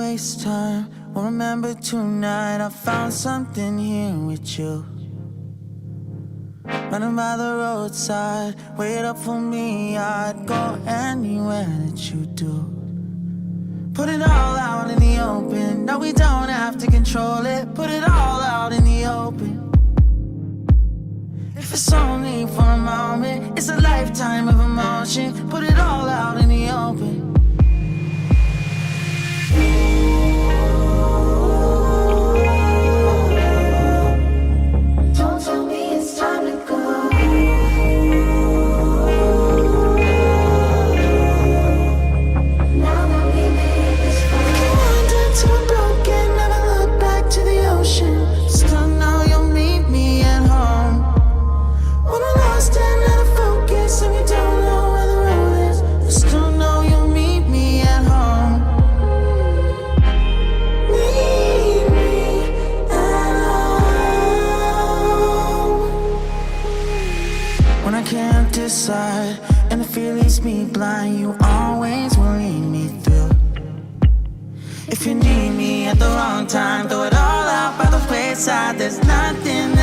waste time. Won't remember tonight. I found something here with you. Running by the roadside, wait up for me. I'd go anywhere that you do. Put it all out in the open. No, we don't have to control it. Put it all out in the open. If it's only for a moment, it's a lifetime of emotion. Put it all out in the open. Don't tell me it's time to go. Now that we made this far, wandered to a broken, never look back to the ocean. Still know you'll meet me at home. When we're lost and out of focus and we don't know where the road is, I still know you'll meet me at home. Meet me at home. When I can't decide and the fear leaves me blind, you always will lead me through. If you need me at the wrong time, throw it all out by the wayside. There's nothing